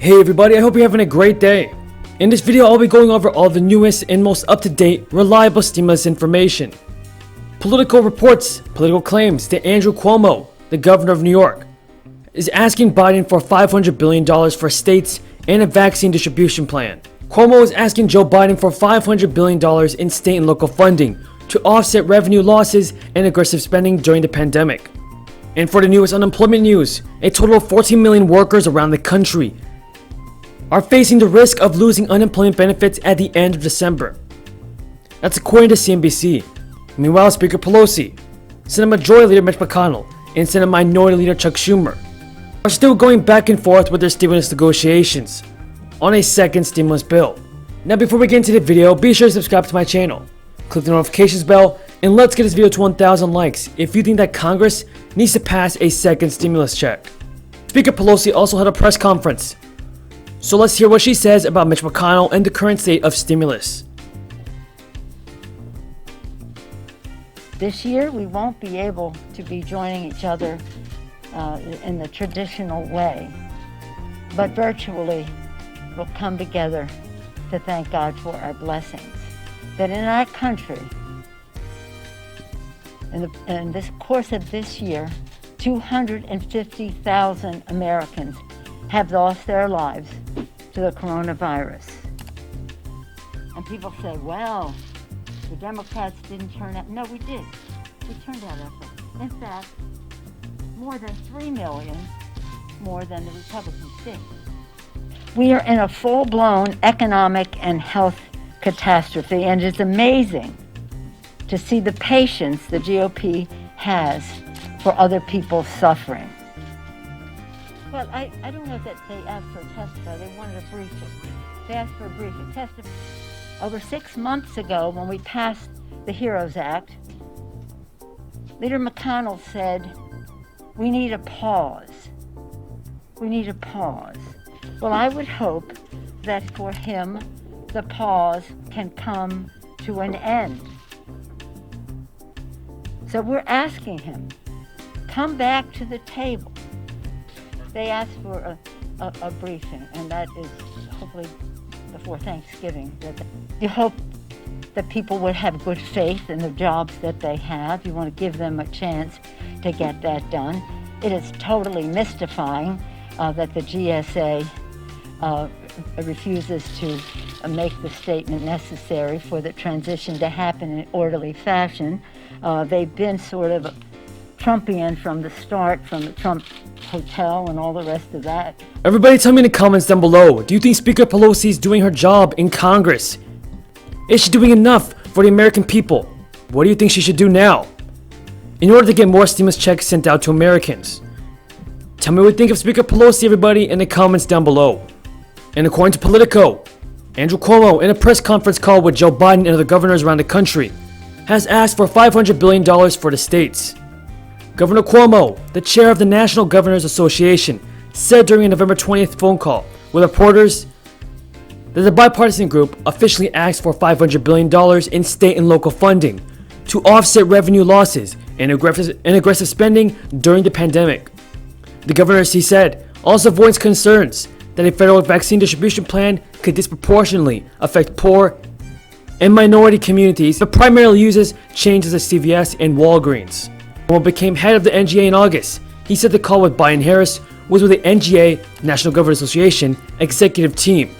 Hey everybody, I hope you're having a great day. In this video, I'll be going over all the newest and most up-to-date, reliable stimulus information. Political reports, political claims that Andrew Cuomo, the governor of New York, is asking Biden for $500 billion for states and a vaccine distribution plan. Cuomo is asking Joe Biden for $500 billion in state and local funding to offset revenue losses and aggressive spending during the pandemic. And for the newest unemployment news, a total of 14 million workers around the country are facing the risk of losing unemployment benefits at the end of December. That's according to CNBC. Meanwhile, Speaker Pelosi, Senate Majority Leader Mitch McConnell, and Senate Minority Leader Chuck Schumer are still going back and forth with their stimulus negotiations on a second stimulus bill. Now before we get into the video, be sure to subscribe to my channel, click the notifications bell, and let's get this video to 1,000 likes if you think that Congress needs to pass a second stimulus check. Speaker Pelosi also had a press conference, so let's hear what she says about Mitch McConnell and the current state of stimulus. This year, we won't be able to be joining each other in the traditional way, but virtually we'll come together to thank God for our blessings. That in our country, in this course of this year, 250,000 Americans have lost their lives to the coronavirus. And people say, well, the Democrats didn't turn out. No, we did. We turned out effort. In fact, more than 3 million more than the Republicans did. We are in a full-blown economic and health catastrophe, and it's amazing to see the patience the GOP has for other people's suffering. Well, I don't know that they asked for a testify. They wanted a briefing. They asked for a briefing. Over 6 months ago, when we passed the HEROES Act, Leader McConnell said, we need a pause. We need a pause. Well, I would hope that for him, the pause can come to an end. So we're asking him, come back to the table. They asked for a briefing, and that is hopefully before Thanksgiving. You hope that people would have good faith in the jobs that they have. You want to give them a chance to get that done. It is totally mystifying that the GSA refuses to make the statement necessary for the transition to happen in an orderly fashion. They've been sort of Trumpian from the start, from the Trump Hotel and all the rest of that. Everybody tell me in the comments down below, do you think Speaker Pelosi is doing her job in Congress? Is she doing enough for the American people? What do you think she should do now in order to get more stimulus checks sent out to Americans? Tell me what you think of Speaker Pelosi, everybody, in the comments down below. And according to Politico, Andrew Cuomo, in a press conference call with Joe Biden and other governors around the country, has asked for $500 billion for the states. Governor Cuomo, the chair of the National Governors Association, said during a November 20th phone call with reporters that the bipartisan group officially asked for $500 billion in state and local funding to offset revenue losses and aggressive spending during the pandemic. The governors, he said, also voiced concerns that a federal vaccine distribution plan could disproportionately affect poor and minority communities, but primarily uses changes at CVS and Walgreens. When became head of the NGA in August, he said the call with Biden-Harris was with the NGA, National Governors Association, executive team,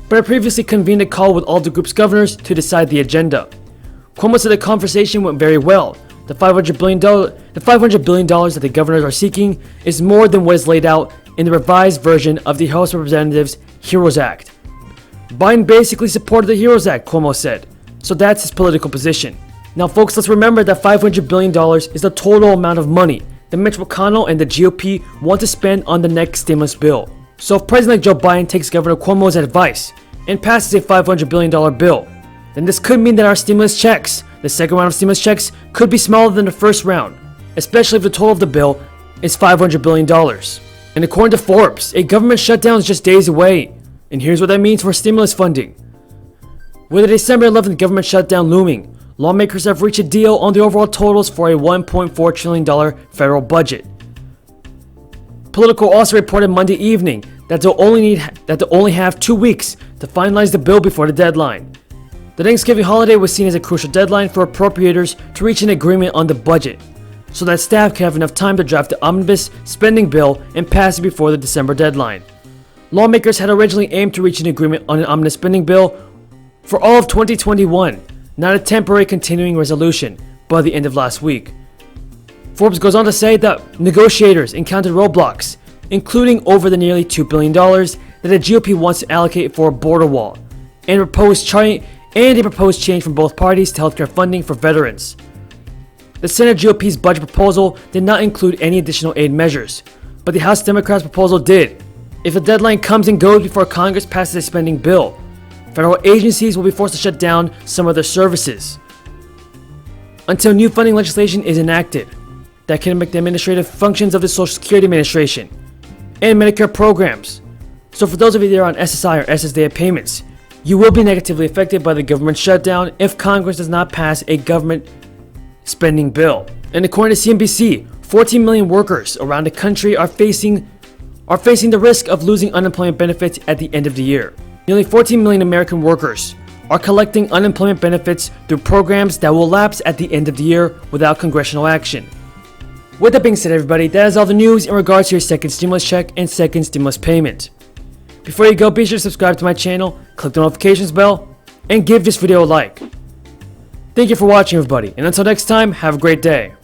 but had previously convened a call with all the group's governors to decide the agenda. Cuomo said the conversation went very well. The $500 billion that the governors are seeking is more than what is laid out in the revised version of the House of Representatives HEROES Act. Biden basically supported the HEROES Act, Cuomo said, so that's his political position. Now folks, let's remember that $500 billion is the total amount of money that Mitch McConnell and the GOP want to spend on the next stimulus bill. So if President Joe Biden takes Governor Cuomo's advice and passes a $500 billion bill, then this could mean that our stimulus checks, the second round of stimulus checks, could be smaller than the first round, especially if the total of the bill is $500 billion. And according to Forbes, a government shutdown is just days away, and here's what that means for stimulus funding. With the December 11th government shutdown looming, lawmakers have reached a deal on the overall totals for a $1.4 trillion federal budget. Politico also reported Monday evening that they'll only have 2 weeks to finalize the bill before the deadline. The Thanksgiving holiday was seen as a crucial deadline for appropriators to reach an agreement on the budget, so that staff can have enough time to draft the omnibus spending bill and pass it before the December deadline. Lawmakers had originally aimed to reach an agreement on an omnibus spending bill for all of 2021, not a temporary continuing resolution, by the end of last week. Forbes goes on to say that negotiators encountered roadblocks, including over the nearly $2 billion that the GOP wants to allocate for a border wall, and a proposed change from both parties to healthcare funding for veterans. The Senate GOP's budget proposal did not include any additional aid measures, but the House Democrats' proposal did. If the deadline comes and goes before Congress passes a spending bill, federal agencies will be forced to shut down some of their services until new funding legislation is enacted that can make the administrative functions of the Social Security Administration and Medicare programs. So for those of you that are on SSI or SSDA payments, you will be negatively affected by the government shutdown if Congress does not pass a government spending bill. And according to CNBC, 14 million workers around the country are facing the risk of losing unemployment benefits at the end of the year. Nearly 14 million American workers are collecting unemployment benefits through programs that will lapse at the end of the year without congressional action. With that being said, everybody, that is all the news in regards to your second stimulus check and second stimulus payment. Before you go, be sure to subscribe to my channel, click the notifications bell, and give this video a like. Thank you for watching, everybody, and until next time, have a great day.